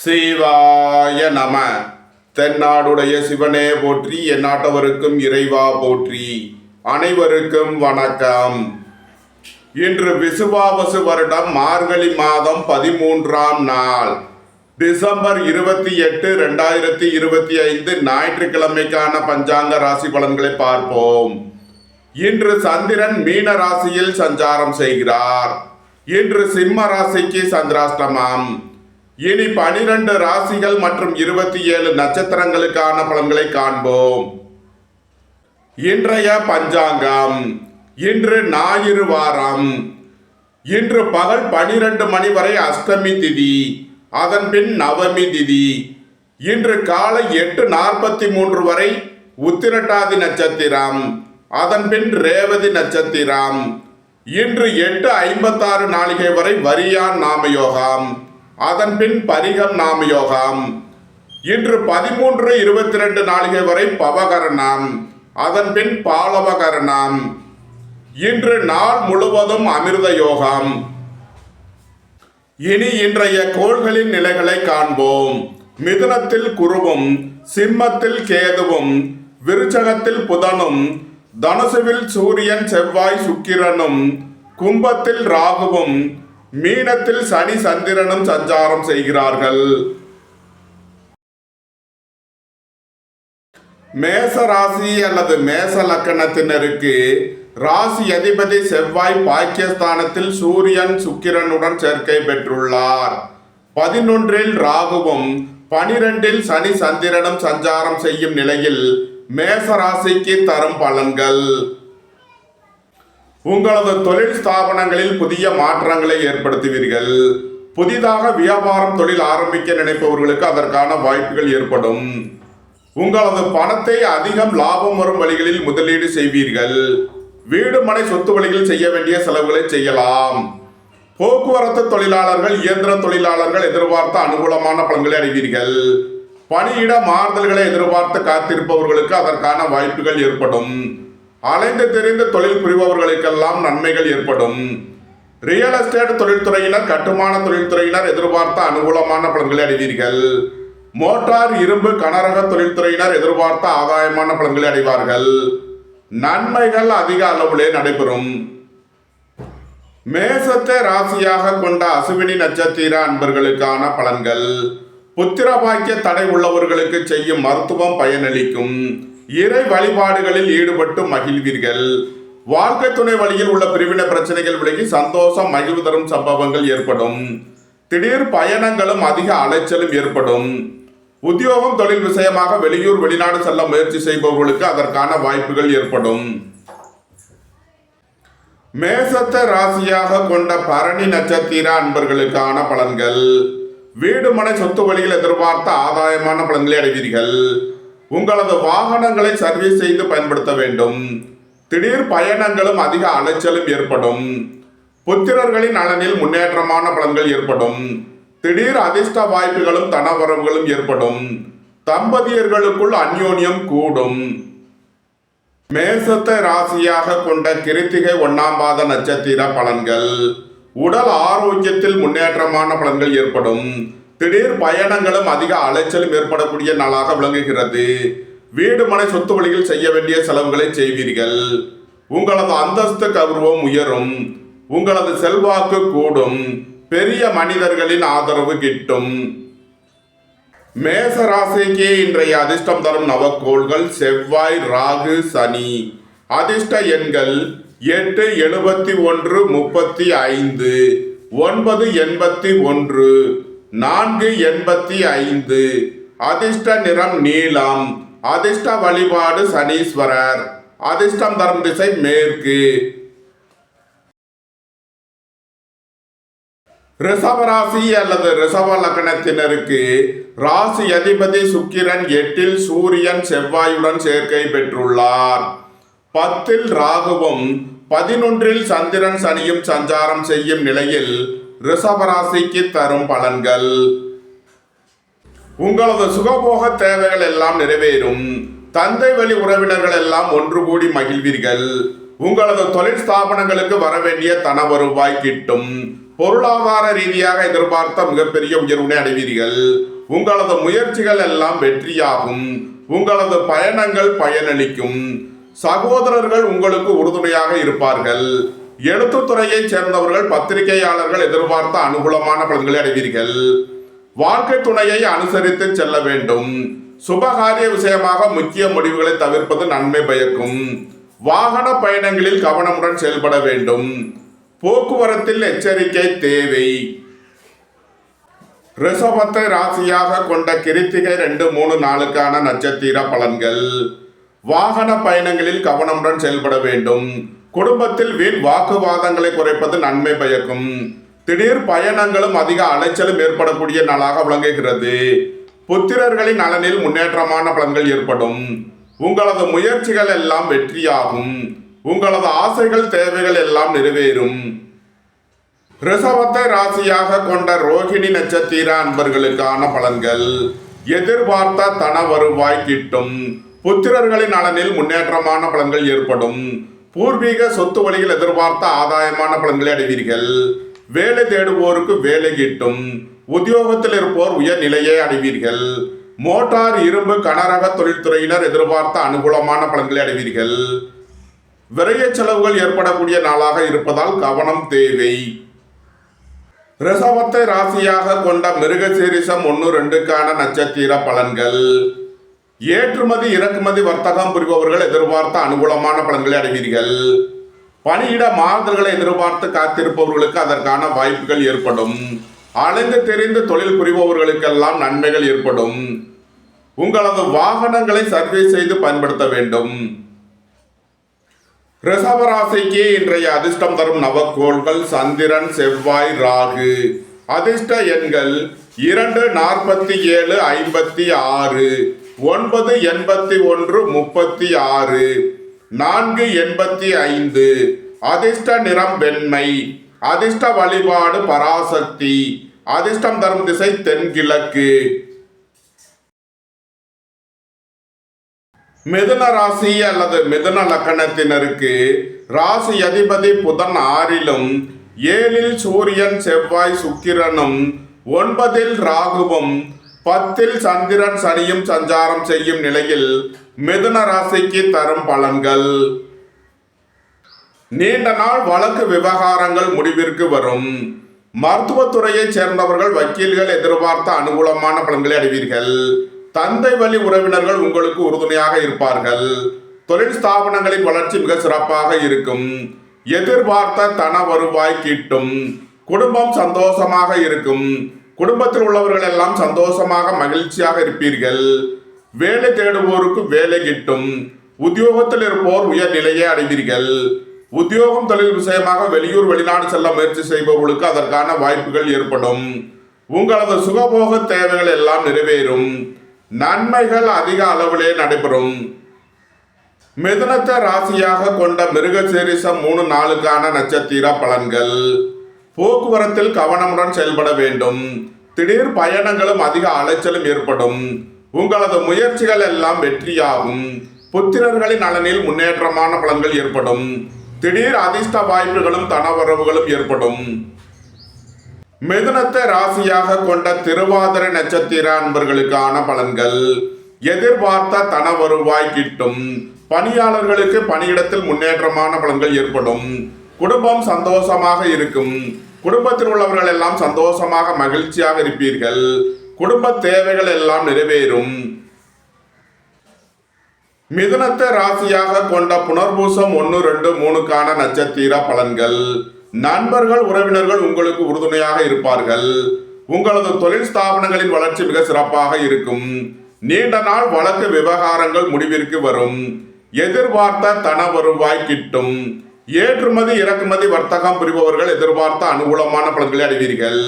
சிவாய நம. தென்னாடுடைய சிவனே போற்றி, எந்நாட்டவருக்கும் இறைவா போற்றி. அனைவருக்கும் வணக்கம். இன்று விசுவாவசு வருடம் மார்கழி மாதம் 13ஆம் நாள், டிசம்பர் 28, 2025 ஞாயிற்றுக்கிழமைக்கான பஞ்சாங்க ராசி பலன்களை பார்ப்போம். இன்று சந்திரன் மீன ராசியில் சஞ்சாரம் செய்கிறார். இன்று சிம்ம ராசிக்கு சந்திராஷ்டமம். இனி 12 ராசிகள் மற்றும் 27 நட்சத்திரங்களுக்கான பலன்களை காண்போம். இன்றைய பஞ்சாங்கம். இன்று ஞாயிறு வாரம். இன்று பகல் 12 மணி வரை அஷ்டமி திதி, அதன் பின் நவமி திதி. இன்று காலை 8:43 வரை உத்திரட்டாதி நட்சத்திரம், அதன் பின் ரேவதி நட்சத்திரம். இன்று 8:56 நாளிகை வரை வரியான் நாமயோகம், அதன் பின் பரிகம் நாமயோகம். இன்று 13:22 நாளிகை வரை பவகரணம், அதன் பின் பாலவகரணம். இன்று நாள் முழுவதும் அமிர்த யோகம். இனி இன்றைய கோள்களின் நிலைகளை காண்போம். மிதுனத்தில் குருவும், சிம்மத்தில் கேதுவும், விருச்சகத்தில் புதனும், தனுசுவில் சூரியன் செவ்வாய் சுக்கிரனும், கும்பத்தில் ராகுவும், மீனத்தில் சனி சந்திரனும் சஞ்சாரம் செய்கிறார்கள். மேச ராசி அல்லது மேச லக்கணத்தினருக்கு ராசி அதிபதி செவ்வாய் பாக்கியஸ்தானத்தில் சூரியன் சுக்கிரனுடன் சேர்க்கை பெற்றுள்ளார். 11இல் ராகுவும் 12இல் சனி சந்திரனும் சஞ்சாரம் செய்யும் நிலையில் மேச ராசிக்கு தரும் பலன்கள். உங்களது தொழில் ஸ்தாபனங்களில் புதிய மாற்றங்களை ஏற்படுத்துவீர்கள். புதிதாக வியாபாரம் தொழில் ஆரம்பிக்க நினைப்பவர்களுக்கு அதற்கான வாய்ப்புகள் ஏற்படும். உங்களது பணத்தை அதிகம் லாபம் வரும் வழிகளில் முதலீடு செய்வீர்கள். வீடு மனை சொத்து வழிகளில் செய்ய வேண்டிய செலவுகளை செய்யலாம். போக்குவரத்து தொழிலாளர்கள், இயந்திர தொழிலாளர்கள் எதிர்பார்த்த அனுகூலமான பலன்களை அடைவீர்கள். பணியிட மாறுதல்களை எதிர்பார்த்து காத்திருப்பவர்களுக்கு அதற்கான வாய்ப்புகள் ஏற்படும். அலைந்து தெரிந்து தொழில் புரிபவர்களுக்கெல்லாம் நன்மைகள் ஏற்படும். ரியல் எஸ்டேட் தொழில்துறையினர், கட்டுமான தொழில்துறையினர் எதிர்பார்த்த அனுகூலமான பலன்களை அடைவீர்கள். மோட்டார், இரும்பு, கனரக தொழில்துறையினர் எதிர்பார்த்த ஆதாயமான பலன்களை அடைவார்கள். நன்மைகள் அதிக அளவிலே நடைபெறும். மேசத்தை ராசியாக கொண்ட அசுவினி நட்சத்திர அன்பர்களுக்கான பலன்கள். புத்திர பாக்கிய தடை உள்ளவர்களுக்கு செய்யும் மருத்துவம் பயனளிக்கும். இறை வழிபாடுகளில் ஈடுபட்டு மகிழ்வீர்கள். வாழ்க்கை துணை வழியில் உள்ள பிரிவினை பிரச்சனைகள் விலகி சந்தோஷம், மகிழ்வு தரும் சம்பவங்கள் ஏற்படும். திடீர் பயணங்களும் அதிக அலைச்சலும் ஏற்படும். உத்தியோகம், தொழில் விஷயமாக வெளியூர், வெளிநாடு செல்ல முயற்சி செய்பவர்களுக்கு அதற்கான வாய்ப்புகள் ஏற்படும். மேசத்தை ராசியாக கொண்ட பரணி நட்சத்திர அன்பர்களுக்கான பலன்கள். வீடு மனை சொத்து வழியில் எதிர்பார்த்த ஆதாயமான பலன்களை அடைவீர்கள். உங்களது வாகனங்களை சர்வீஸ் செய்து பயன்படுத்த வேண்டும். திடீர் பயணங்களும் அதிக அலைச்சலும் ஏற்படும். புத்திரர்களின் நலனில் முன்னேற்றமான பலன்கள் ஏற்படும். திடீர் அதிர்ஷ்ட வாய்ப்புகளும் தனவரவுகளும் ஏற்படும். தம்பதியர்களுக்குள் அந்யோன்யம் கூடும். மேசத்தை ராசியாக கொண்ட கிருத்திகை 1ஆம் பாத நட்சத்திர பலன்கள். உடல் ஆரோக்கியத்தில் முன்னேற்றமான பலன்கள் ஏற்படும். திடீர் பயணங்களும் அதிக அலைச்சலும் ஏற்படக்கூடிய நாளாக விளங்குகிறது. வீடு மனை சொத்து வழியில் செய்ய வேண்டிய செலவுகளை செய்வீர்கள். உங்களது அந்தஸ்து கௌரவம் உயரும். உங்களது செல்வாக்கு கூடும். பெரிய மனிதர்களின் ஆதரவு கிட்டும். மேச ராசிக்கு இன்றைய அதிர்ஷ்டம் தரும் நவக்கோள்கள் செவ்வாய், ராகு, சனி. அதிர்ஷ்ட எண்கள் 8, 71, 35, 9, 81, 4, 85. அதிர்ஷ்ட நிறம் நீலம். அதிர்ஷ்ட வழிபாடு சனீஸ்வரர். அதிர்ஷ்டம் தரும் திசை மேற்கு. ரிஷபராசி அல்லது ரிஷப லக்னத்தினருக்கு ராசி அதிபதி சுக்கிரன் 8இல் சூரியன் செவ்வாயுடன் சேர்க்கை பெற்றுள்ளார். 10இல் ராகுவும் 11இல் சந்திரன் சனியும் சஞ்சாரம் செய்யும் நிலையில் ரிஷபராசிக்கு தரும் பலன்கள். உங்களது சுகபோக தேவைகள் எல்லாம் நிறைவேறும். தந்தை வழி உறவினர்கள் எல்லாம் ஒன்று கூடி மகிழ்வீர்கள். உங்களது தொழில் ஸ்தாபனங்களுக்கு வரவேண்டிய தன வருவாய் கிட்டும். பொருளாதார ரீதியாக எதிர்பார்த்த மிகப்பெரிய உயர்வினை அடைவீர்கள். உங்களது முயற்சிகள் எல்லாம் வெற்றியாகும். உங்களது பயணங்கள் பயனளிக்கும். சகோதரர்கள் உங்களுக்கு உறுதுணையாக இருப்பார்கள். எழுத்துத்துறையைச் சேர்ந்தவர்கள், பத்திரிகையாளர்கள் எதிர்பார்த்த அனுகூலமான பலன்களை அடைவீர்கள். வாழ்க்கை துணையை அனுசரித்து செல்ல வேண்டும். சுபகாரிய விஷயமாக முக்கிய முடிவுகளை தவிர்ப்பது நன்மை பயக்கும். வாகன பயணங்களில் கவனமுடன் செயல்பட வேண்டும். போக்குவரத்தில் எச்சரிக்கை தேவை. ரிஷபத்தை ராசியாக கொண்ட கிருத்திகை 2, 3 நாளுக்கான நட்சத்திர பலன்கள். வாகன பயணங்களில் கவனமுடன் செயல்பட வேண்டும். குடும்பத்தில் வீண் வாக்குவாதங்களை குறைப்பது நன்மை பயக்கும். திடீர் பயணங்களும் அதிக அலைச்சலும் ஏற்படக்கூடிய நாளாக விளங்குகிறது. புத்திரர்களின் நலனில் முன்னேற்றமான பலன்கள் ஏற்படும். உங்களது முயற்சிகள் எல்லாம் வெற்றியாகும். உங்களது ஆசைகள், தேவைகள் எல்லாம் நிறைவேறும். ரிஷபத்தை ராசியாக கொண்ட ரோகிணி நட்சத்திர அன்பர்களுக்கான பலன்கள். எதிர்பார்த்த தன வருவாய் கிட்டும். புத்திரர்களின் நலனில் முன்னேற்றமான பலன்கள் ஏற்படும். பூர்வீக சொத்து வழியில் எதிர்பார்த்த ஆதாயமான பலன்களை அடைவீர்கள். வேலை தேடுவோருக்கு வேலை கிட்டும். உத்தியோகத்தில் இருப்போர் உயர் நிலையை அடைவீர்கள். மோட்டார், இரும்பு, கனரக தொழில்துறையினர் எதிர்பார்த்த அனுகூலமான பலன்களை அடைவீர்கள். விரைய செலவுகள் ஏற்படக்கூடிய நாளாக இருப்பதால் கவனம் தேவை. ரிஷபத்தை ராசியாக கொண்ட மிருகசீரிஷம் 1, 2க்கான நட்சத்திர பலன்கள். ஏற்றுமதி இறக்குமதி வர்த்தகம் புரிபவர்கள் எதிர்பார்த்த அனுகூலமான பலன்களை அடைவீர்கள். பணியிட மாறுதல்களை எதிர்பார்த்து காத்திருப்பவர்களுக்கு அதற்கான வாய்ப்புகள் ஏற்படும். அலைந்து தெரிந்து தொழில் புரிபவர்களுக்கெல்லாம் நன்மைகள் ஏற்படும். உங்களது வாகனங்களை சர்வீஸ் செய்து பயன்படுத்த வேண்டும். ரிஷபராசிக்கு இன்றைய அதிர்ஷ்டம் தரும் நவக்கோள்கள் சந்திரன், செவ்வாய், ராகு. அதிர்ஷ்ட எண்கள் 2, 47, 56, 9, 81, 36, 4, 85. அதிர்ஷ்ட நிறம் வெண்மை. அதிர்ஷ்ட வழிபாடு பராசக்தி. அதிர்ஷ்டம் தரும் திசை தென்கிழக்கு. மிதுன ராசி அல்லது மிதுன லக்கணத்தினருக்கு ராசி அதிபதி புதன் 6லும், 7ல் சூரியன், செவ்வாய், சுக்கிரனும், 9ல் ராகுவும், 10ல் சந்திரன், சனியும் சஞ்சாரம் செய்யும் நிலையில் மிதுன ராசிக்கு தரும் பலன்கள். நீண்ட நாள் வழக்கு விவகாரங்கள் முடிவிற்கு வரும். மருத்துவத்துறையைச் சேர்ந்தவர்கள், வக்கீல்கள் எதிர்பார்த்த அனுகூலமான பலன்களை அடைவீர்கள். தந்தை வழி உறவினர்கள் உங்களுக்கு உறுதுணையாக இருப்பார்கள். தொழில் ஸ்தாபனங்களின் வளர்ச்சி மிக சிறப்பாக இருக்கும். எதிர்பார்த்த தன வருவாய் கிட்டும். குடும்பம் சந்தோஷமாக இருக்கும். குடும்பத்தில் உள்ளவர்கள் எல்லாம் சந்தோஷமாக மகிழ்ச்சியாக இருப்பீர்கள். வேலை தேடுவோருக்கு வேலை கிட்டும். உத்தியோகத்தில் இருப்போர் உயர் நிலையை அடைவீர்கள். உத்தியோகம், தொழில் விஷயமாக வெளியூர், வெளிநாடு செல்ல முயற்சி செய்பவர்களுக்கு அதற்கான வாய்ப்புகள் ஏற்படும். உங்களது சுகபோக தேவைகள் எல்லாம் நிறைவேறும். நன்மைகள் அதிக அளவிலே நடைபெறும். மிதுனத்தை ராசியாக கொண்ட மிருகசீரிஷம் 3 நாளுக்கான நட்சத்திர பலன்கள். போக்குவரத்தில் கவனமுடன் செயல்பட வேண்டும். திடீர் பயணங்களும் அதிக அலைச்சலும் ஏற்படும். உங்களது முயற்சிகள் எல்லாம் வெற்றியாகும். புத்திரர்களின் நலனில் முன்னேற்றமான பலன்கள் ஏற்படும். திடீர் அதிர்ஷ்ட வாய்ப்புகளும் தனவரவுகளும் ஏற்படும். மிதுனத்தை ராசியாக கொண்ட திருவாதிரை நட்சத்திர அன்பர்களுக்கான பலன்கள். எதிர்பார்த்த தன வருவாய் கிட்டும். பணியாளர்களுக்கு பணியிடத்தில் முன்னேற்றமான பலன்கள் ஏற்படும். குடும்பம் சந்தோஷமாக இருக்கும். குடும்பத்தில் உள்ளவர்கள் எல்லாம் சந்தோஷமாக மகிழ்ச்சியாக இருப்பீர்கள். குடும்ப தேவைகள் எல்லாம் நிறைவேறும். மிதுனத்தை ராசியாக கொண்ட புனர்பூசம் 1, 2, 3க்கான நட்சத்திர பலன்கள். நண்பர்கள், உறவினர்கள் உங்களுக்கு உறுதுணையாக இருப்பார்கள். உங்களது தொழில் ஸ்தாபனங்களின் வளர்ச்சி மிக சிறப்பாக இருக்கும். நீண்ட நாள் வழக்கு விவகாரங்கள் முடிவிற்கு வரும். எதிர்பார்த்த தன வருவாய் கிட்டும். ஏற்றுமதி இறக்குமதி வர்த்தகம் புரிபவர்கள் எதிர்பார்த்த அனுகூலமான பலன்களை அடைவீர்கள்.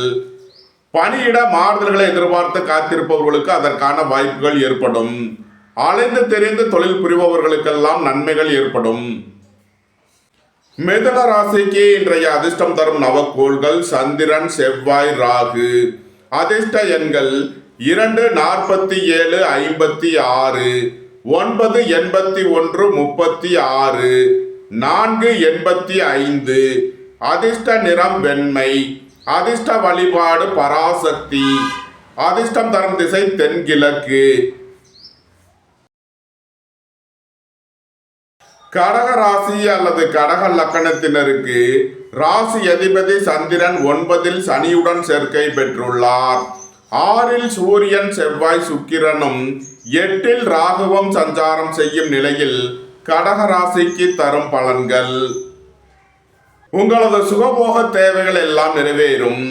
பணியிட மாறுதல்களை எதிர்பார்த்து காத்திருப்பவர்களுக்கு அதற்கான வாய்ப்புகள் ஏற்படும். அலைந்து தெரிந்து தொழில் புரிபவர்களுக்கெல்லாம் நன்மைகள் ஏற்படும். மிதுன ராசிக்கு இன்றைய அதிர்ஷ்டம் தரும் நவக்கோள்கள் சந்திரன், செவ்வாய், ராகு. அதிர்ஷ்ட எண்கள் 2, 47, 56, 9, 81, 36, 4, 85. அதிர்ஷ்ட நிறம் வெண்மை. அதிர்ஷ்ட வழிபாடு பராசக்தி. அதிர்ஷ்டம் தரும் திசை தென்கிழக்கு. கடக ராசி அல்லது கடக லக்கணத்தினருக்கு ராசி அதிபதி சந்திரன் 9 சனியுடன் சேர்க்கை பெற்றுள்ளார். 6 சூரியன் செவ்வாய் சுக்கிரனும் 8 ராகுவும் சஞ்சாரம் செய்யும் நிலையில் கடக ராசிக்கு தரும் பலன்கள். உங்களது சுகபோக தேவைகள் எல்லாம் நிறைவேறும்.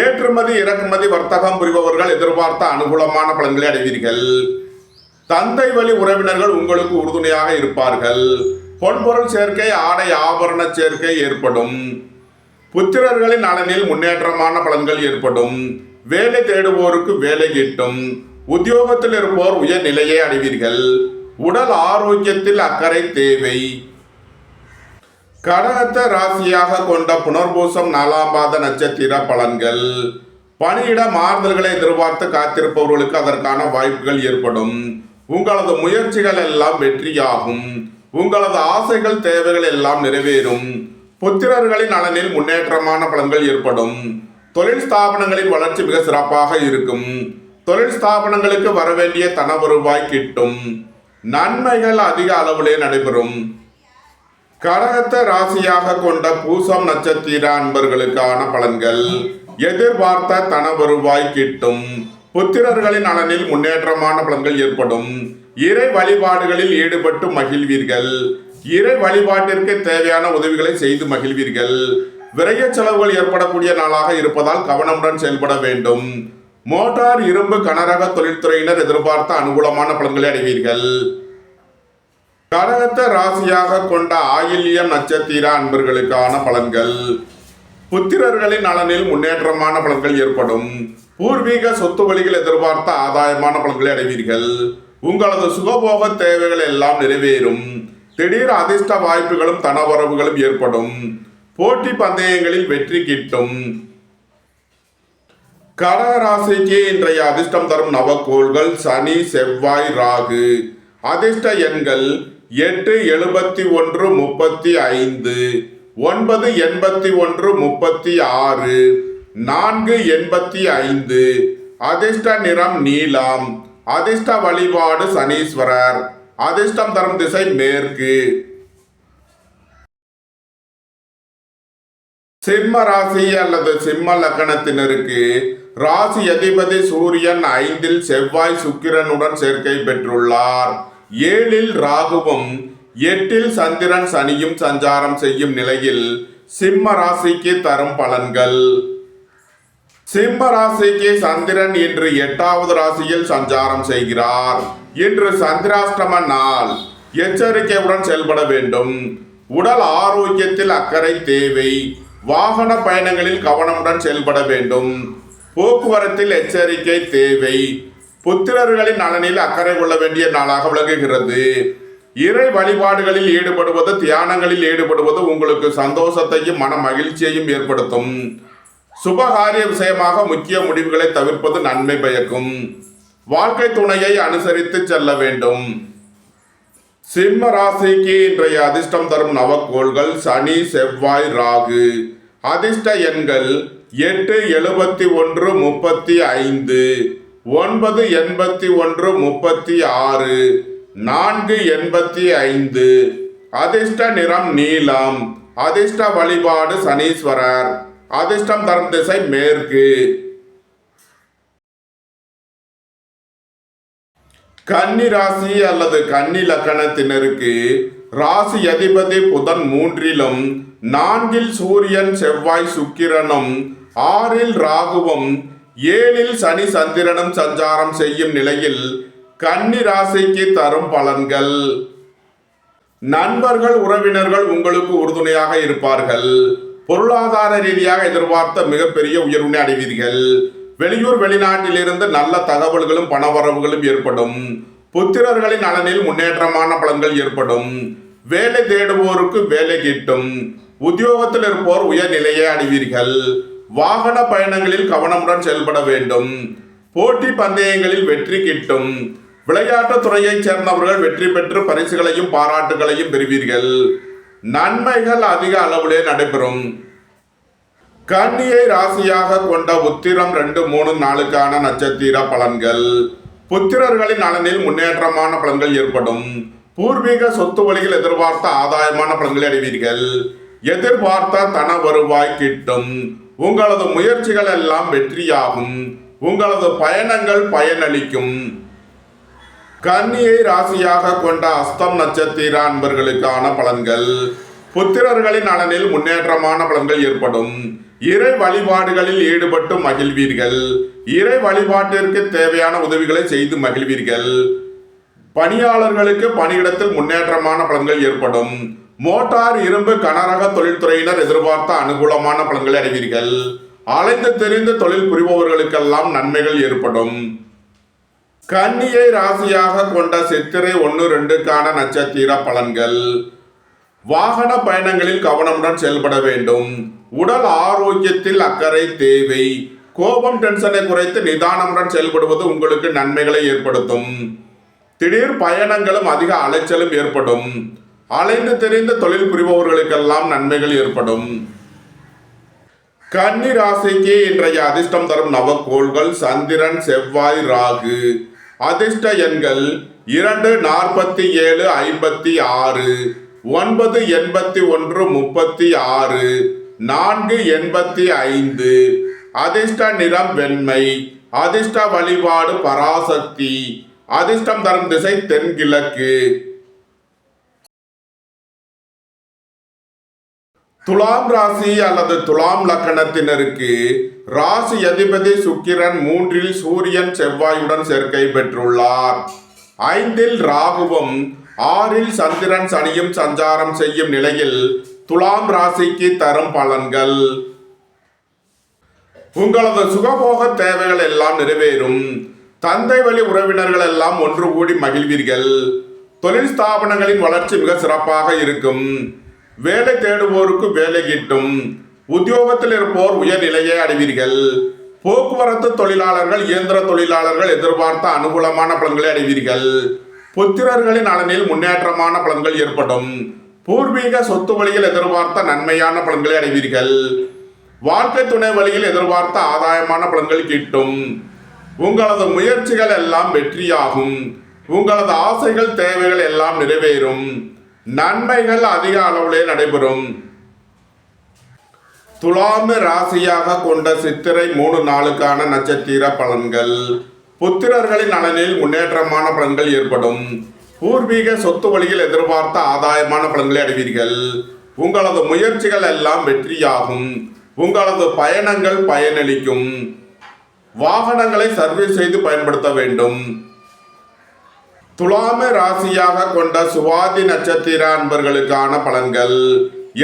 ஏற்றுமதி இறக்குமதி வர்த்தகம் புரிபவர்கள் எதிர்பார்த்த அனுகூலமான பலன்களை அடைவீர்கள். தந்தை வழி உறவினர்கள் உங்களுக்கு உறுதுணையாக இருப்பார்கள். பொன்பொருள் சேர்க்கை ஆடை ஆபரண சேர்க்கை ஏற்படும். புத்திரர்களின் நலனில் முன்னேற்றமான பலன்கள் ஏற்படும். வேலை தேடுவோருக்கு வேலை கிட்டும். உத்தியோகத்தில் இருப்போர் உயர்நிலையை அடைவீர்கள். உடல் ஆரோக்கியத்தில் அக்கறை தேவை. கடகத்தை ராசியாக கொண்ட புனர்பூசம் 4ஆம் பாத நட்சத்திர பலன்கள். பணியிட மாறுதல்களை எதிர்பார்த்து காத்திருப்பவர்களுக்கு அதற்கான வாய்ப்புகள் ஏற்படும். உங்களது முயற்சிகள் எல்லாம் வெற்றியாகும். உங்களது ஆசைகள் தேவைகள் எல்லாம் நிறைவேறும். புத்திரர்களின் நலனில் முன்னேற்றமான பலன்கள் ஏற்படும். தொழில் ஸ்தாபனங்களின் வளர்ச்சி மிக சிறப்பாக இருக்கும். தொழில் ஸ்தாபனங்களுக்கு வரவேண்டிய தன வருவாய் கிட்டும். நன்மைகள் அதிக அளவிலே நடைபெறும். கடகத்தை ராசியாக கொண்ட பூசம் நட்சத்திர அன்பர்களுக்கான பலன்கள். எதிர்பார்த்த தன வருவாய் கிட்டும். புத்திரர்களின் நலனில் முன்னேற்றமான பலன்கள் ஏற்படும். இறை வழிபாடுகளில் ஈடுபட்டு மகிழ்வீர்கள். இறை வழிபாட்டிற்கு தேவையான உதவிகளை செய்து மகிழ்வீர்கள். விரைய செலவுகள் ஏற்படக்கூடிய நாளாக இருப்பதால் கவனமுடன் செயல்பட வேண்டும். மோட்டார் இரும்பு கனரக தொழில்துறையினர் எதிர்பார்த்த அனுகூலமான பலன்களை அடைவீர்கள். கடகத்தை ராசியாக கொண்ட ஆயில்யம் நட்சத்திர அன்பர்களுக்கான பலன்கள். புத்திரர்களின் நலனில் முன்னேற்றமான பலன்கள் ஏற்படும். பூர்வீக சொத்து வழிகள் எதிர்பார்த்த ஆதாயமான பலன்களை அடைவீர்கள். உங்களது சுகபோக தேவைகள் எல்லாம் நிறைவேறும். திடீர் அதிர்ஷ்ட வாய்ப்புகளும் தனவரவுகளும் ஏற்படும். போட்டி பந்தயங்களில் வெற்றி கிட்டும். கடக ராசிக்கு இன்றைய அதிர்ஷ்டம் தரும் நவக்கோள்கள் சனி செவ்வாய் ராகு. அதிர்ஷ்ட எண்கள் 8 71 35 9 81 36 4 85. அதிர்ஷ்ட நிறம் நீலம். அதிர்ஷ்ட வழிபாடு சனீஸ்வரர். அதிர்ஷ்டம் தரும் திசை மேற்கு. சிம்ம ராசி அல்லது சிம்ம லக்கணத்தினருக்கு ராசி அதிபதி சூரியன் 5 செவ்வாய் சுக்கிரனுடன் சேர்க்கை பெற்றுள்ளார். 7 ராகுவும் 8 சந்திரன் சனியும் சஞ்சாரம் செய்யும் நிலையில் சிம்ம ராசிக்கு தரும் பலன்கள். சிம்ம ராசிக்கு சந்திரன் இன்று 8வது ராசியில் சஞ்சாரம் செய்கிறார். இன்று சந்திராஷ்டம நாள். எச்சரிக்கையுடன் செயல்பட வேண்டும். உடல் ஆரோக்கியத்தில் அக்கறை தேவை. வாகன பயணங்களில் கவனமுடன் செயல்பட வேண்டும். போக்குவரத்தில் எச்சரிக்கை தேவை. புத்திரர்களின் நலனில் அக்கறை கொள்ள வேண்டிய நாளாக விளங்குகிறது. இறை வழிபாடுகளில் ஈடுபடுவது தியானங்களில் ஈடுபடுவது உங்களுக்கு சந்தோஷத்தையும் மன மகிழ்ச்சியையும் ஏற்படுத்தும். சுபகாரிய விஷயமாக முக்கிய முடிவுகளை தவிர்ப்பது நன்மை பயக்கும். வாழ்க்கை துணையை அனுசரித்து செல்ல வேண்டும். சிம்ம ராசிக்கு இன்றைய அதிர்ஷ்டம் தரும் நவக்கோள்கள் சனி செவ்வாய் ராகு. அதிர்ஷ்ட எண்கள் 8 71 35 9 81 36 4 85. அதிர்ஷ்ட நிறம் நீலம். அதிர்ஷ்ட வழிபாடு சனீஸ்வரர். அதிர்ஷ்டம் தரும் திசை மேற்கு. கன்னி ராசி அல்லது கன்னி லக்கணத்தினருக்கு ராசி அதிபதி புதன் 3லும் 4 சூரியன் செவ்வாய் சுக்கிரனும் 6 ராகுவும் 7 சனி சந்திரனும் சஞ்சாரம் செய்யும் நிலையில் கன்னி ராசிக்கு தரும் பலன்கள். நண்பர்கள் உறவினர்கள் உங்களுக்கு உறுதுணையாக இருப்பார்கள். பொருளாதார ரீதியாக எதிர்பார்த்த மிகப்பெரிய உயர்வினை அடைவீர்கள். வெளியூர் வெளிநாட்டிலிருந்து நல்ல தகவல்களும் பணவரவுகளும் ஏற்படும். புத்திரர்களின் நலனில் முன்னேற்றமான பலன்கள் ஏற்படும். வேலை தேடுவோருக்கு வேலை கிட்டும். உத்தியோகத்தில் இருப்போர் உயர்நிலையை அடைவீர்கள். வாகன பயணங்களில் கவனமுடன் செயல்பட வேண்டும். போட்டி பந்தயங்களில் வெற்றி கிட்டும். விளையாட்டுத் துறையைச் சேர்ந்தவர்கள் வெற்றி பெற்று பரிசுகளையும் பாராட்டுகளையும் பெறுவீர்கள். நன்மைகள் அதிக அளவிலே நடைபெறும். கன்னியை ராசியாக கொண்ட உத்திரம் 2, 3 நாளுக்கான நட்சத்திர பலன்கள். புத்திரர்களின் நலனில் முன்னேற்றமான பலன்கள் ஏற்படும். பூர்வீக சொத்து வழியில் எதிர்பார்த்த ஆதாயமான பலன்களை அடைவீர்கள். எதிர்பார்த்த தன வருவாய் கிட்டும். உங்களது முயற்சிகள் எல்லாம் வெற்றியாகும். உங்களது பயணங்கள் பயனளிக்கும். கன்னியை ராசியாக கொண்ட அஸ்தம் நட்சத்திர அன்பர்களுக்கான பலன்கள். புத்திரர்களின் நலனில் முன்னேற்றமான பலன்கள் ஏற்படும். இறை வழிபாடுகளில் ஈடுபட்டு மகிழ்வீர்கள். இறை வழிபாட்டிற்கு தேவையான உதவிகளை செய்து மகிழ்வீர்கள். பணியாளர்களுக்கு பணியிடத்தில் முன்னேற்றமான பலன்கள் ஏற்படும். மோட்டார், இரும்பு, கனரக தொழில்துறையினர் எதிர்பார்த்த அனுகூலமான பலன்களை அடைவீர்கள். அலைந்து தெரிந்து தொழில் புரிபவர்களுக்கெல்லாம் நன்மைகள் ஏற்படும். கன்னியை ராசியாக கொண்ட சித்திரை 1, 2க்கான நட்சத்திர பலன்கள். வாகன பயணங்களில் கவனமுடன் செயல்பட வேண்டும். உடல் ஆரோக்கியத்தில் அக்கறை தேவை. கோபம், டென்ஷனை குறைத்து நிதானமுடன் செயல்படுவது உங்களுக்கு நன்மைகளை ஏற்படுத்தும். திடீர் பயணங்களும் அதிக அலைச்சலும் ஏற்படும். அலைந்து தெரிந்து தொழில் புரிபவர்களுக்கெல்லாம் நன்மைகள் ஏற்படும். கன்னி ராசிக்கு இன்றைய அதிர்ஷ்டம் தரும் நவக்கோள்கள் சந்திரன், செவ்வாய், ராகு. அதிர்ஷ்ட எண்கள் 2, 47, 56, 9, 81, 36, 4, 85. அதிர்ஷ்ட நிறம் வெண்மை. அதிர்ஷ்ட வழிபாடு பராசக்தி. அதிர்ஷ்டம் தரும் திசை தென்கிழக்கு. துலாம் ராசி அல்லது துலாம் லக்கணத்தினருக்கு ராசி அதிபதி சுக்கிரன் 3இல் சூரியன், செவ்வாயுடன் சேர்க்கை பெற்றுள்ளார். 5இல் ராகுவும் 6இல் சந்திரன், சனியும் சஞ்சாரம் செய்யும் நிலையில் துலாம் ராசிக்கு தரும் பலன்கள். உங்களது சுகபோக தேவைகள் எல்லாம் நிறைவேறும். தந்தை வழி உறவினர்கள் எல்லாம் ஒன்று கூடி மகிழ்வீர்கள். தொழில் ஸ்தாபனங்களின் வளர்ச்சி மிக சிறப்பாக இருக்கும். வேலை தேடுவோருக்கு வேலை கிட்டும். உத்தியோகத்தில் இருப்போர் உயர்நிலையை அடைவீர்கள். போக்குவரத்து தொழிலாளர்கள், இயந்திர தொழிலாளர்கள் எதிர்பார்த்த அனுகூலமான பலன்களை அடைவீர்கள். புத்திரர்களின் நலனில் முன்னேற்றமான பலன்கள் ஏற்படும். பூர்வீக சொத்து வழியில் எதிர்பார்த்த நன்மையான பலன்களை அடைவீர்கள். வாழ்க்கை துணை வழியில் எதிர்பார்த்த ஆதாயமான பலன்கள் கிட்டும். உங்களது முயற்சிகள் எல்லாம் வெற்றியாகும். உங்களது ஆசைகள், தேவைகள் எல்லாம் நிறைவேறும். நன்மைகள் அதிக அளவிலே நடைபெறும். துலாம் ராசியாக கொண்ட சித்திரை 3 நாளுக்கான நட்சத்திர பலன்கள். புத்திரர்களின் நலனில் முன்னேற்றமான பலன்கள் ஏற்படும். பூர்வீக சொத்து வழியில் எதிர்பார்த்த ஆதாயமான பலன்களை அடைவீர்கள். உங்களது முயற்சிகள் எல்லாம் வெற்றியாகும். உங்களது பயணங்கள் பயனளிக்கும். வாகனங்களை சர்வீஸ் செய்து பயன்படுத்த வேண்டும். துலாம ராசியாக கொண்ட சுவாதி நட்சத்திர அன்பர்களுக்கான பலன்கள்.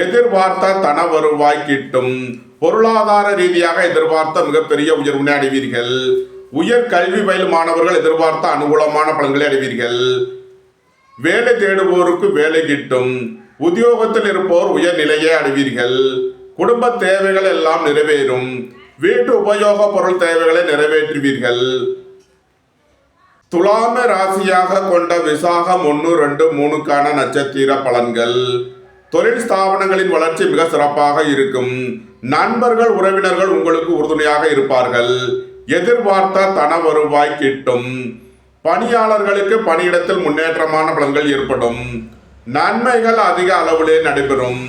எதிர்பார்த்த தன வருவாய் கிட்டும். பொருளாதார ரீதியாக எதிர்பார்த்த மிகப்பெரிய உயர்வினை அடைவீர்கள். உயர் கல்வி பயிலும் மாணவர்கள் எதிர்பார்த்த அனுகூலமான பலன்களை அடைவீர்கள். வேலை தேடுவோருக்கு வேலை கிட்டும். உத்தியோகத்தில் இருப்போர் உயர் நிலையை அடைவீர்கள். குடும்ப தேவைகள் எல்லாம் நிறைவேறும். வீட்டு உபயோக பொருள் தேவைகளை நிறைவேற்றுவீர்கள். துலாம ராசியாக கொண்ட விசாகம் 1, 2, 3க்கான நட்சத்திர பலன்கள். தொழில் ஸ்தாபனங்களின் வளர்ச்சி மிக சிறப்பாக இருக்கும். நண்பர்கள், உறவினர்கள் உங்களுக்கு உறுதுணையாக இருப்பார்கள். எதிர்பார்த்த தன வருவாய் கிட்டும். பணியாளர்களுக்கு பணியிடத்தில் முன்னேற்றமான பலன்கள் ஏற்படும். நன்மைகள் அதிக அளவிலே நடைபெறும்.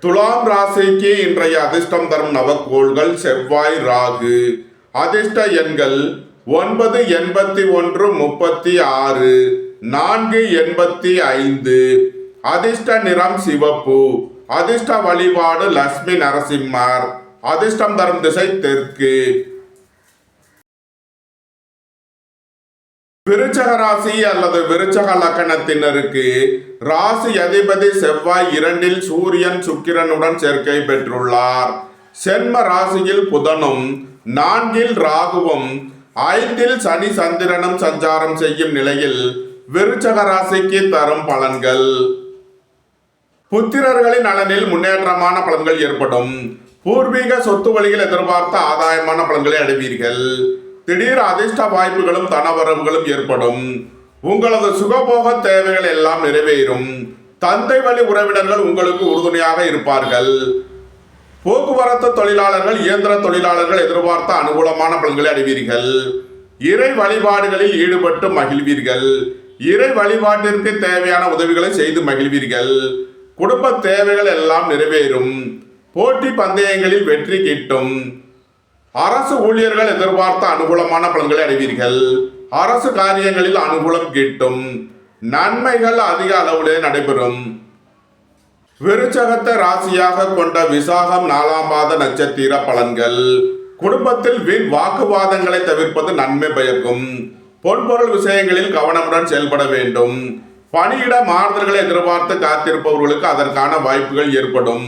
துலாம் ராசிக்கு இன்றைய அதிர்ஷ்டம் தரும் நவக்கோள்கள் செவ்வாய், ராகு. அதிர்ஷ்ட எண்கள் 9, 81, 36, 4, 85. அதிர்ஷ்ட நிறம் சிவப்பு. அதிர்ஷ்ட வழிபாடு லட்சுமி நரசிம்மர். அதிர்ஷ்டம் தரும் திசை தெற்கு. விருச்சக ராசி அல்லது விருச்சக லக்கணத்தினருக்கு ராசி அதிபதி செவ்வாய் 2இல் சூரியன், சுக்கிரனுடன் சேர்க்கை பெற்றுள்ளார். சென்ம ராசியில் புதனும், 4இல் ராகுவும், 5இல் சனி சந்திரனும் சஞ்சாரம் செய்யும் நிலையில் விருச்சக ராசிக்கு தரும் பலன்கள். புத்திரர்களின் நலனில் முன்னேற்றமான பலன்கள் ஏற்படும். பூர்வீக சொத்து வழியில் எதிர்பார்த்த ஆதாயமான பலன்களை அடைவீர்கள். திடீர் அதிர்ஷ்ட வாய்ப்புகளும் தனவரவுகளும் ஏற்படும். உங்களது சுகபோக தேவைகள் எல்லாம் நிறைவேறும். தந்தை வழி உறவினர்கள் உங்களுக்கு உறுதுணையாக இருப்பார்கள். போக்குவரத்து தொழிலாளர்கள், இயந்திர தொழிலாளர்கள் எதிர்பார்த்த அனுகூலமான பலன்களை அடைவீர்கள். இறை வழிபாடுகளில் ஈடுபட்டு மகிழ்வீர்கள். இறை வழிபாட்டிற்கு தேவையான உதவிகளை செய்து மகிழ்வீர்கள். குடும்ப தேவைகள் எல்லாம் நிறைவேறும். போட்டி பந்தயங்களில் வெற்றி கிட்டும். அரசு ஊழியர்கள் எதிர்பார்த்த அனுகூலமான பலன்களை அடைவீர்கள். அரசு காரியங்களில் அனுகூலம் கிட்டும். நன்மைகள் அதிக அளவிலே நடைபெறும். விருச்சகத்தை ராசியாக கொண்ட விசாகம் 4ஆம் பாத நட்சத்திர பலன்கள். குடும்பத்தில் வீண் வாக்குவாதங்களை தவிர்ப்பது நன்மை பயக்கும். பொன்பொருள் விஷயங்களில் கவனமுடன் செயல்பட வேண்டும். பணியிட மாறுதல்களை எதிர்பார்த்து காத்திருப்பவர்களுக்கு அதற்கான வாய்ப்புகள் ஏற்படும்.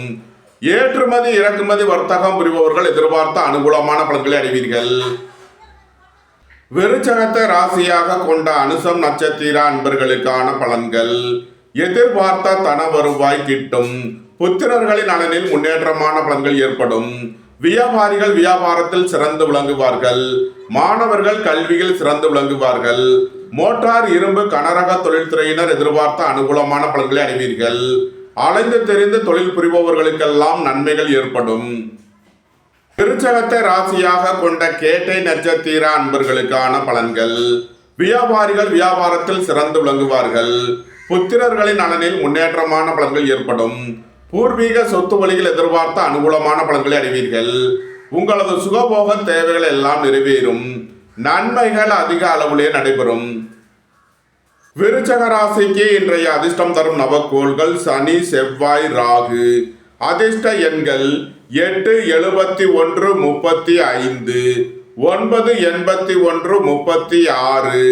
ஏற்றுமதி இறக்குமதி வர்த்தகம் புரிபவர்கள் எதிர்பார்த்த அனுகூலமான பலன்களை அடைவீர்கள். விருச்சகத்தை ராசியாக கொண்ட அனுசம் நட்சத்திர அன்பர்களுக்கான பலன்கள். எதிர்பார்த்த தன வருவாய் கிட்டும். புத்திரர்களின் நலனில் முன்னேற்றமான பலன்கள் ஏற்படும். வியாபாரிகள் வியாபாரத்தில் சிறந்து விளங்குவார்கள். மாணவர்கள் கல்வியில் சிறந்து விளங்குவார்கள். மோட்டார், இரும்பு, கனரக தொழில்துறையினர் எதிர்பார்த்த அனுகூலமான பலன்களை அடைவீர்கள். அலைந்து தெரிந்து தொழில் புரிபவர்களுக்கெல்லாம் நன்மைகள் ஏற்படும். விருச்சகத்தை ராசியாக கொண்ட கேட்டை நட்சத்திர அன்பர்களுக்கான பலன்கள். வியாபாரிகள் வியாபாரத்தில் சிறந்து விளங்குவார்கள். புத்திரர்களின் நலனில் முன்னேற்றமான பலன்கள் ஏற்படும். பூர்வீக சொத்து வழியில் எதிர்பார்த்த அனுகூலமான பலன்களை அடைவீர்கள். உங்களது சுகபோக தேவைகள் எல்லாம் நிறைவேறும். நன்மைகள் அதிக அளவிலே நடைபெறும். விருச்சக ராசிக்கு இன்றைய அதிர்ஷ்டம் தரும் நவக்கோள்கள் சனி, செவ்வாய், ராகு. அதிர்ஷ்ட எண்கள் 8, 71, 35, 9, 81, 36,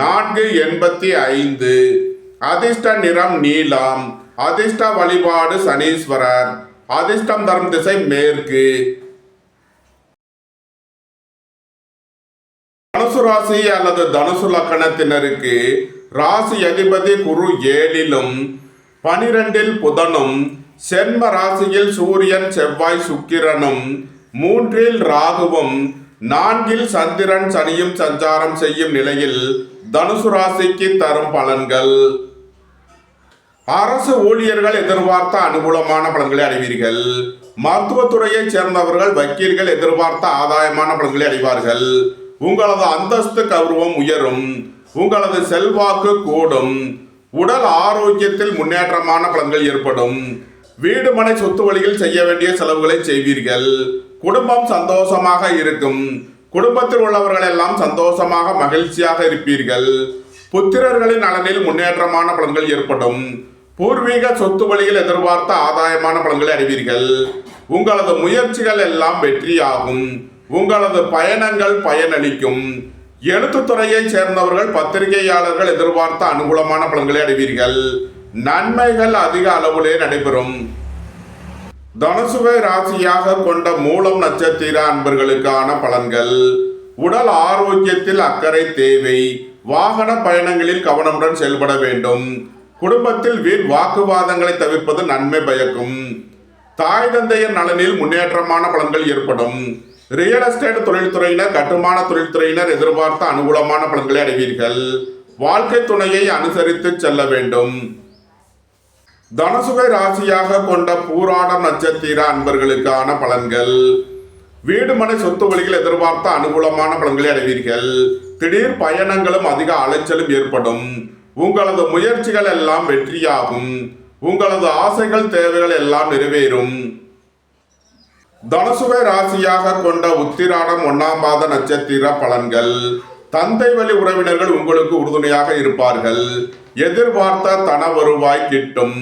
4, 85. அதிர்ஷ்ட நிறம் நீலம். அதிர்ஷ்ட வழிபாடு சனீஸ்வரர். அதிர்ஷ்டம் தரும் திசை மேற்கு. தனுசு ராசி அல்லது தனுசு லக்கணத்தினருக்கு ராசி அதிபதி குரு 7லும் 12ல் புதனும், சென்ம ராசியில் சூரியன், செவ்வாய், சுக்கிரனும், 3ல் ராகுவும், 4ல் சந்திரன், சனியும் சஞ்சாரம் செய்யும் நிலையில் தனுசு ராசிக்கு தரும் பலன்கள். அரசு ஊழியர்கள் எதிர்பார்த்த அனுகூலமான பலன்களை அடைவீர்கள். மருத்துவத்துறையைச் சேர்ந்தவர்கள், வக்கீல்கள் எதிர்பார்த்த ஆதாயமான பலன்களை அடைவார்கள். உங்களது அந்தஸ்து கௌரவம் உயரும். உங்களது செல்வாக்கு கூடும். உடல் ஆரோக்கியத்தில் முன்னேற்றமான பலன்கள் ஏற்படும். வீடு மனை சொத்து வழியில் செய்ய வேண்டிய செலவுகளை செய்வீர்கள். குடும்பம் சந்தோஷமாக இருக்கும். குடும்பத்தில் உள்ளவர்கள் எல்லாம் சந்தோஷமாக மகிழ்ச்சியாக இருப்பீர்கள். புத்திரர்களின் நலனில் முன்னேற்றமான பலன்கள் ஏற்படும். பூர்வீக சொத்து வழியில் எதிர்பார்த்த ஆதாயமான பலன்களை அடைவீர்கள். உங்களது முயற்சிகள் எல்லாம் வெற்றியாகும். உங்களது பயணங்கள் பயனளிக்கும். எழுத்துத்துறையைச் சேர்ந்தவர்கள், பத்திரிகையாளர்கள் எதிர்பார்த்த அனுகூலமான பலன்களை அடைவீர்கள். நன்மைகள் அதிக அளவிலே நடைபெறும். தனுசுவை ராசியாக கொண்ட மூலம் நட்சத்திர அன்பர்களுக்கான பலன்கள். உடல் ஆரோக்கியத்தில் அக்கறை தேவை. வாகன பயணங்களில் கவனமுடன் செயல்பட வேண்டும். குடும்பத்தில் வீண் வாக்குவாதங்களை தவிர்ப்பது நன்மை பயக்கும். தாய் தந்தையர் நலனில் முன்னேற்றமான பலன்கள் ஏற்படும். ரியல் எஸ்டேட் தொழில்துறையினர், கட்டுமான தொழில்துறையினர் எதிர்பார்த்த அனுகூலமான பலன்களை அடைவீர்கள். வாழ்க்கை துணையை அனுசரித்து செல்ல வேண்டும். தனுசுவை ராசியாக கொண்ட பூராடம் நட்சத்திர அன்பர்களுக்கான பலன்கள். வீடு மனை சொத்து வழியில் எதிர்பார்த்த அனுகூலமான பலன்களை அடைவீர்கள். திடீர் பயணங்களும் அதிக அலைச்சலும் ஏற்படும். உங்களது முயற்சிகள் எல்லாம் வெற்றியாகும். உங்களது ஆசைகள் தேவைகள் எல்லாம் நிறைவேறும். தனுசுவை ராசியாக கொண்ட உத்திராடம் 1ஆம் பாத நட்சத்திர பலன்கள். தந்தை வழி உறவினர்கள் உங்களுக்கு உறுதுணையாக இருப்பார்கள். எதிர்பார்த்த தன வருவாய் கிட்டும்.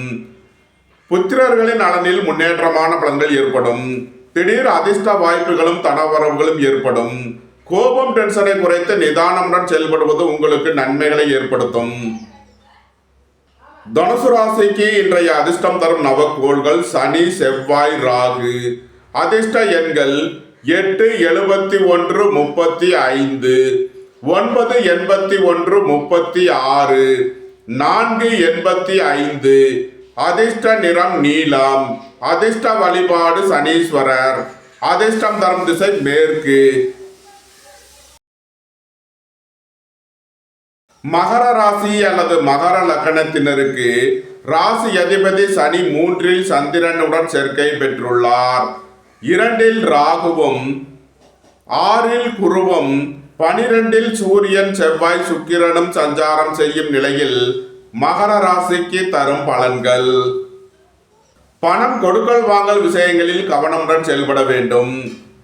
புத்திரர்களின் நலனில் முன்னேற்றமான பலன்கள் ஏற்படும். திடீர் அதிர்ஷ்ட வாய்ப்புகளும் தனவரவுகளும் ஏற்படும். கோபம், டென்ஷனை குறைத்து நிதானமுடன் செயல்படுவது உங்களுக்கு நன்மைகளை ஏற்படுத்தும். தனுசு ராசிக்கு இன்றைய அதிர்ஷ்டம் தரும் நவக்கோள்கள் சனி, செவ்வாய், ராகு. அதிர்ஷ்ட எண்கள் 8, 71, 35, 9, 81, 36, 4, 85. அதிர்ஷ்ட நிறம் நீலம். அதிர்ஷ்ட வழிபாடு சனீஸ்வரர். அதிர்ஷ்டம் தரும் திசை மேற்கு. மகர ராசி அல்லது மகர லக்கணத்தினருக்கு ராசி அதிபதி சனி 3ல் சந்திரனுடன் சேர்க்கை பெற்றுள்ளார். 2 ராகுவும் 6 குருவும் 12 சூரியன் செவ்வாய் சுக்கிரனும் சஞ்சாரம் செய்யும் நிலையில் மகர ராசிக்கு தரும் பலன்கள். பணம் கொடுக்கல் வாங்கல் விஷயங்களில் கவனமுடன் செயல்பட வேண்டும்.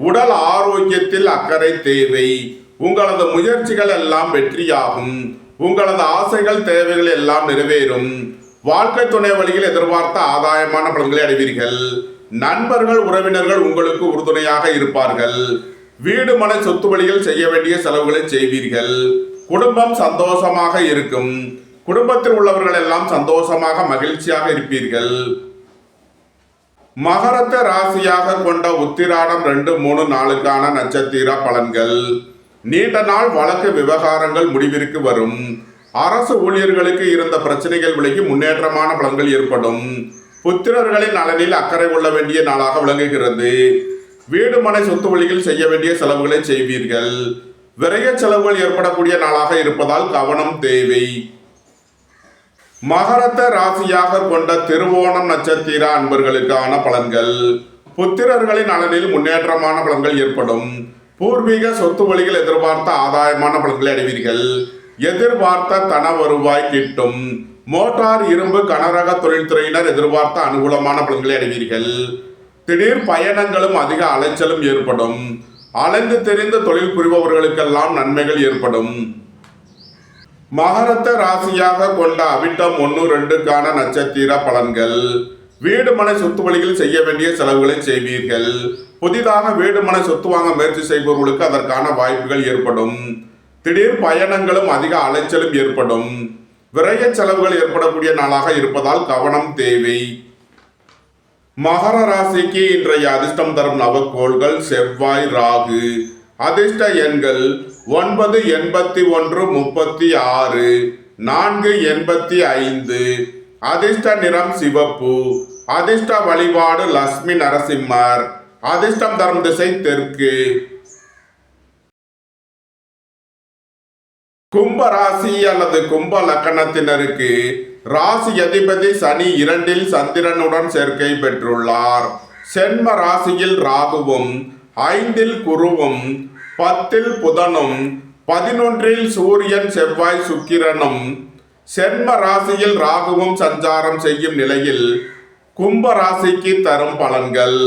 உடல் ஆரோக்கியத்தில் அக்கறை தேவை. உங்களது முயற்சிகள் எல்லாம் வெற்றியாகும். உங்களது ஆசைகள் தேவைகள் எல்லாம் நிறைவேறும். வாழ்க்கை துணை வழியில் எதிர்பார்த்த ஆதாயமான பலன்களை அடைவீர்கள். நண்பர்கள் உறவினர்கள் உங்களுக்கு உறுதுணையாக இருப்பார்கள். வீடு மனை சொத்து வழியில் செய்ய வேண்டிய செலவுகளை செய்வீர்கள். குடும்பம் சந்தோஷமாக இருக்கும். குடும்பத்தில் உள்ளவர்கள் எல்லாம் சந்தோஷமாக மகிழ்ச்சியாக இருப்பீர்கள். மகரத்தை ராசியாக கொண்ட உத்திராடம் 2, 3, 4க்கான நட்சத்திர பலன்கள். நீண்ட நாள் வழக்கு விவகாரங்கள் முடிவிற்கு வரும். அரசு ஊழியர்களுக்கு இருந்த பிரச்சனைகள் விலகி முன்னேற்றமான பலன்கள் ஏற்படும். புத்திரர்களின் நலனில் அக்கறை கொள்ள வேண்டிய நாளாக விளங்குகிறது. வீடு மனை சொத்து வழியில் செய்ய வேண்டிய செலவுகளை செய்வீர்கள். விரைய செலவுகள் ஏற்படக்கூடிய நாளாக இருப்பதால் கவனம் தேவை. மகரத்தை ராசியாக கொண்ட திருவோணம் நட்சத்திர அன்பர்களுக்கான பலன்கள். புத்திரர்களின் நலனில் முன்னேற்றமான பலன்கள் ஏற்படும். பூர்வீக சொத்து வழியில் எதிர்பார்த்த ஆதாயமான பலன்களை அடைவீர்கள். எதிர்பார்த்த தன வருவாய் கிட்டும். மோட்டார் இரும்பு கனரக தொழில்துறையினர் எதிர்பார்த்த அனுகூலமான பலன்களை அடைவீர்கள். திடீர் பயணங்களும் அதிக அலைச்சலும் ஏற்படும். அலைந்து தெரிந்து தொழில் புரிபவர்களுக்கெல்லாம் நன்மைகள் ஏற்படும். மகரத்தை ராசியாக கொண்ட அவிட்டம் 1, 2க்கான நட்சத்திர பலன்கள். வீடு மனை சொத்து வழியில் செய்ய வேண்டிய செலவுகளை செய்வீர்கள். புதிதாக வீடு மனை சொத்து வாங்க முயற்சி செய்பவர்களுக்கு அதற்கான வாய்ப்புகள் ஏற்படும். திடீர் பயணங்களும் அதிக அலைச்சலும் ஏற்படும். விரைய செலவுகள் ஏற்படக்கூடிய நாளாக இருப்பதால் கவனம் தேவை. மகர ராசிக்கு இன்றைய அதிர்ஷ்டம் தரும் நவக்கோள்கள் செவ்வாய், ராகு. அதிர்ஷ்ட எண்கள் 9, 81, 36, 4, 85. அதிர்ஷ்ட நிறம் சிவப்பு. அதிர்ஷ்ட வழிபாடு லட்சுமி நரசிம்மர். அதிர்ஷ்டம் தரும் திசை தெற்கு. கும்ப ராசி அல்லது கும்ப லக்கணத்தினருக்கு ராசி அதிபதி சனி 2ல் சந்திரனுடன் சேர்க்கை பெற்றுள்ளார். சென்ம ராசியில் ராகுவும் 5ல் குருவும் 10ல் புதனும் 11ல் சூரியன் செவ்வாய் சுக்கிரனும் சென்ம ராசியில் ராகுவும் சஞ்சாரம் செய்யும் நிலையில் கும்ப ராசிக்கு தரும் பலன்கள்.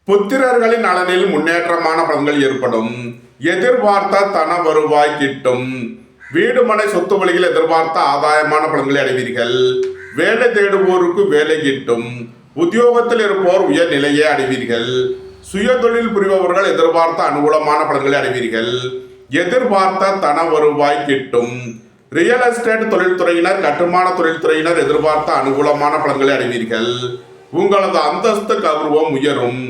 புத்திரர்களின் நலனில் முன்னேற்றமான பலன்கள் ஏற்படும். எதிர்பார்த்த தன வருவாய் கிட்டும். வீடு மனை சொத்து வழியில் எதிர்பார்த்த ஆதாயமான பலன்களை அடைவீர்கள். வேலை தேடுவோருக்கு வேலை கிட்டும். உத்தியோகத்தில் இருப்போர் உயர் நிலையை அடைவீர்கள். சுய தொழில் புரிபவர்கள் எதிர்பார்த்த அனுகூலமான பலன்களை அடைவீர்கள். எதிர்பார்த்த தன வருவாய் கிட்டும். ரியல் எஸ்டேட் தொழில்துறையினர் கட்டுமான தொழில்துறையினர் எதிர்பார்த்த அனுகூலமான பலன்களை அடைவீர்கள். உங்களது அந்தஸ்து கௌரவம் உயரும்.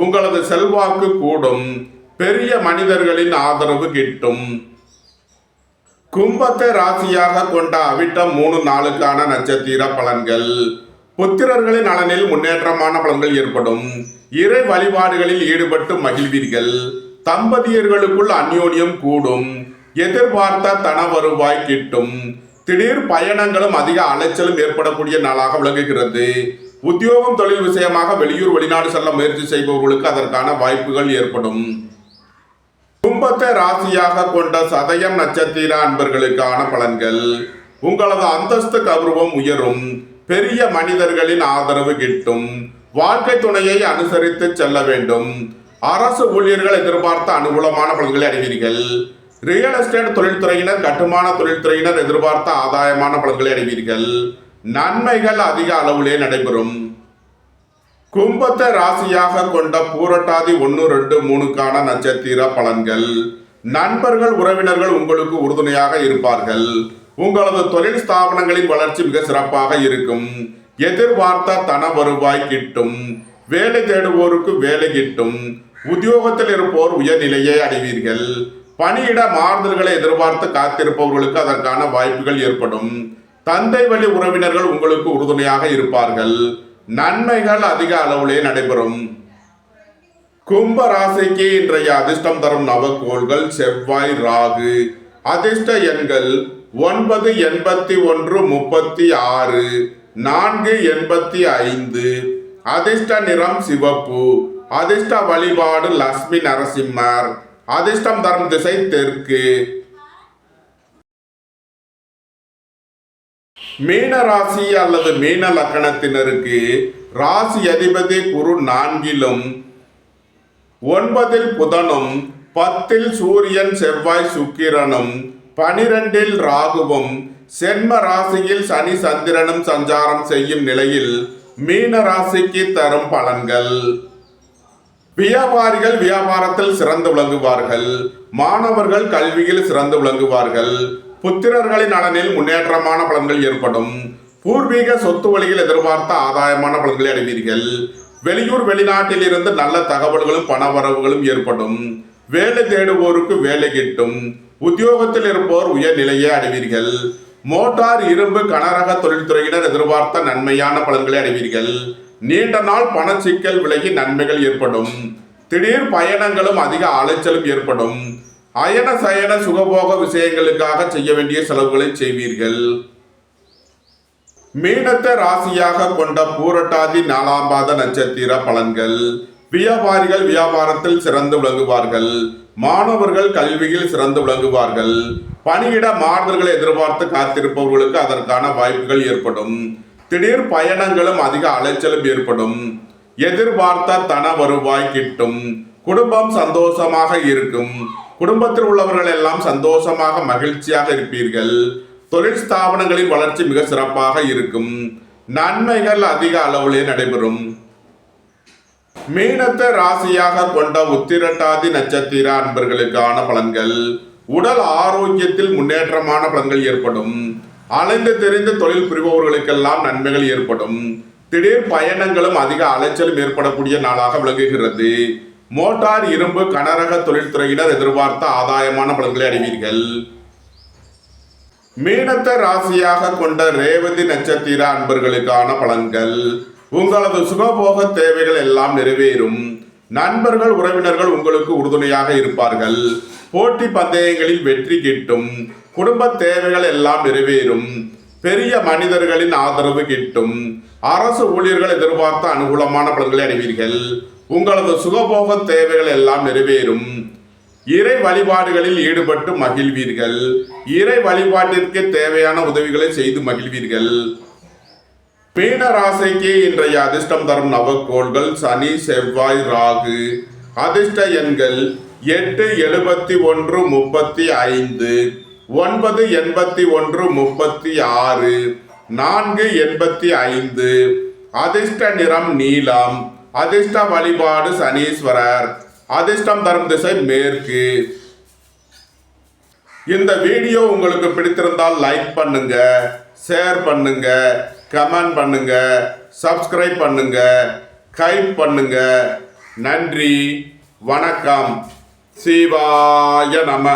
உங்களது செல்வாக்கு கூடும். பெரிய மனிதர்களின் ஆதரவு கிட்டும். கும்பத்தை ராசியாக கொண்ட அவிட்டம் 3, 4க்கான நட்சத்திர பலன்கள். புத்திரர்களின் நலனில் முன்னேற்றமான பலன்கள் ஏற்படும். இறை வழிபாடுகளில் ஈடுபட்டு மகிழ்வீர்கள். தம்பதியர்களுக்குள் அந்யோன்யம் கூடும். எதிர்பார்த்த தன வருவாய் கிட்டும். திடீர் பயணங்களும் அதிக அலைச்சலும் ஏற்படக்கூடிய நாளாக விளங்குகிறது. உத்தியோகம் தொழில் விஷயமாக வெளியூர் வெளிநாடு செல்ல முயற்சி செய்பவர்களுக்கு அதற்கான வாய்ப்புகள் ஏற்படும். கும்பத்தை ராசியாக கொண்ட சதயம் நட்சத்திர அன்பர்களுக்கான பலன்கள். உங்களது அந்தஸ்து கௌரவம் உயரும். பெரிய மனிதர்களின் ஆதரவு கிட்டும். வாழ்க்கை துணையை அனுசரித்து செல்ல வேண்டும். அரசு ஊழியர்கள் எதிர்பார்த்த அனுகூலமான பலன்களை அடைவீர்கள். ரியல் எஸ்டேட் தொழில்துறையினர் கட்டுமான தொழில்துறையினர் எதிர்பார்த்த ஆதாயமான பலன்களை அடைவீர்கள். நன்மைகள் அதிக அளவிலே நடைபெறும். கும்பத்தை ராசியாக கொண்ட பூரட்டாதி 1, 2, 3க்கான நட்சத்திர பலன்கள். நண்பர்கள் உறவினர்கள் உங்களுக்கு உறுதுணையாக இருப்பார்கள். உங்களது தொழில் ஸ்தாபனங்களின் வளர்ச்சி மிக சிறப்பாக இருக்கும். எதிர்பார்த்த தன வருவாய் கிட்டும். வேலை தேடுவோருக்கு வேலை கிட்டும். உத்தியோகத்தில் இருப்போர் உயர்நிலையை அடைவீர்கள். பணியிட மாறுதல்களை எதிர்பார்த்து காத்திருப்பவர்களுக்கு அதற்கான வாய்ப்புகள் ஏற்படும். தந்தை வழி உறவினர்கள் உங்களுக்கு உறுதுணையாக இருப்பார்கள். நன்மைகள் அதிக அளவிலே நடைபெறும். கும்ப ராசிக்கு இன்றைய அதிர்ஷ்டம் தரும் நவக்கோள்கள் செவ்வாய், ராகு. அதிர்ஷ்ட எண்கள் 9, 81, 36, 4, 85. அதிர்ஷ்ட நிறம் சிவப்பு. அதிர்ஷ்ட வழிபாடு லட்சுமி நரசிம்மர். அதிர்ஷ்டம் தரும் திசை தெற்கு. மீன ராசி அல்லது மீன லக்கணத்தினருக்கு ராசி அதிபதி குரு 4லும் 9 புதனும் 10 சூரியன் செவ்வாய் சுக்கிரனும் 12 ராகுவும் சென்ம ராசியில் சனி சந்திரனும் சஞ்சாரம் செய்யும் நிலையில் மீன ராசிக்கு தரும் பலன்கள். வியாபாரிகள் வியாபாரத்தில் சிறந்து விளங்குவார்கள். மாணவர்கள் கல்வியில் சிறந்து விளங்குவார்கள். புத்திரர்களின் நலனில் முன்னேற்றமான பலன்கள் ஏற்படும். பூர்வீக சொத்து வழியில் எதிர்பார்த்த ஆதாயமான பலன்களை அடைவீர்கள். வெளியூர் வெளிநாட்டில் இருந்து நல்ல தகவல்களும் பணவரவுகளும் ஏற்படும். வேலை தேடுவோருக்கு வேலை கிட்டும். உத்தியோகத்தில் இருப்போர் உயர்நிலையை அடைவீர்கள். மோட்டார் இரும்பு கனரக தொழில்துறையினர் எதிர்பார்த்த நன்மையான பலன்களை அடைவீர்கள். நீண்ட நாள் பண சிக்கல் விலகி நன்மைகள் ஏற்படும். திடீர் பயணங்களும் அதிக அலைச்சலும் ஏற்படும். அயன சயன சுகபோக விஷயங்களுக்காக செய்ய வேண்டிய செலவுகளை செய்வீர்கள். மீனத்தை ராசியாக கொண்ட பூரட்டாதி 4ஆம் பாத நட்சத்திர பலன்கள். வியாபாரிகள் வியாபாரத்தில் சிறந்து விளங்குவார்கள். மாணவர்கள் கல்வியில் சிறந்து விளங்குவார்கள். பணியிட மாறுதல்களை எதிர்பார்த்து காத்திருப்பவர்களுக்கு அதற்கான வாய்ப்புகள் ஏற்படும். திடீர் பயணங்களும் அதிக அலைச்சலும் ஏற்படும். எதிர்பார்த்த தன வருவாய் கிட்டும். குடும்பம் சந்தோஷமாக இருக்கும். குடும்பத்தில் உள்ளவர்கள் எல்லாம் சந்தோஷமாக மகிழ்ச்சியாக இருப்பீர்கள். தொழில் ஸ்தாபனங்களின் வளர்ச்சி மிக சிறப்பாக இருக்கும். நன்மைகள் அதிக அளவிலே நடைபெறும். மீனத்தை ராசியாக கொண்ட உத்திரட்டாதி நட்சத்திர அன்பர்களுக்கான பலன்கள். உடல் ஆரோக்கியத்தில் முன்னேற்றமான பலன்கள் ஏற்படும். அலைந்து தெரிந்து தொழில் புரிபவர்களுக்கெல்லாம் நன்மைகள் ஏற்படும். திடீர் பயணங்களும் அதிக அலைச்சலும் ஏற்படக்கூடிய நாளாக விளங்குகிறது. மோட்டார் இரும்பு கனரக தொழில்துறையினர் எதிர்பார்த்த ஆதாயமான பலன்களை அடைவீர்கள். மீனத்தை ராசியாக கொண்ட ரேவதி நட்சத்திர அன்பர்களுக்கான பலன்கள். உங்களது சுகபோக தேவைகள் எல்லாம் நிறைவேறும். நண்பர்கள் உறவினர்கள் உங்களுக்கு உறுதுணையாக இருப்பார்கள். போட்டி பந்தயங்களில் வெற்றி கிட்டும். குடும்ப தேவைகள் எல்லாம் நிறைவேறும். பெரிய மனிதர்களின் ஆதரவு கிட்டும். அரசு ஊழியர்கள் எதிர்பார்த்த அனுகூலமான பலன்களை அடைவீர்கள். உங்களது சுகபோக தேவைகள் எல்லாம் நிறைவேறும். இறை வழிபாடுகளில் ஈடுபட்டு மகிழ்வீர்கள். இறை வழிபாட்டிற்கு தேவையான உதவிகளை செய்து மகிழ்வீர்கள். மீன ராசிக்கு இன்றைய அதிர்ஷ்டம் தரும் நவக்கோள்கள் சனி செவ்வாய் ராகு. அதிர்ஷ்ட எண்கள் 8 71 35 9 81 36 4 85. அதிர்ஷ்ட நிறம் நீலம். அதிர்ஷ்ட வழிபாடு சனீஸ்வரர். அதிர்ஷ்டம் தரும் திசை மேற்கு. இந்த வீடியோ உங்களுக்கு பிடித்திருந்தால் லைக் பண்ணுங்க, ஷேர் பண்ணுங்க, கமெண்ட் பண்ணுங்க, சப்ஸ்கிரைப் பண்ணுங்க, கைப் பண்ணுங்க. நன்றி, வணக்கம். சிவாய நம.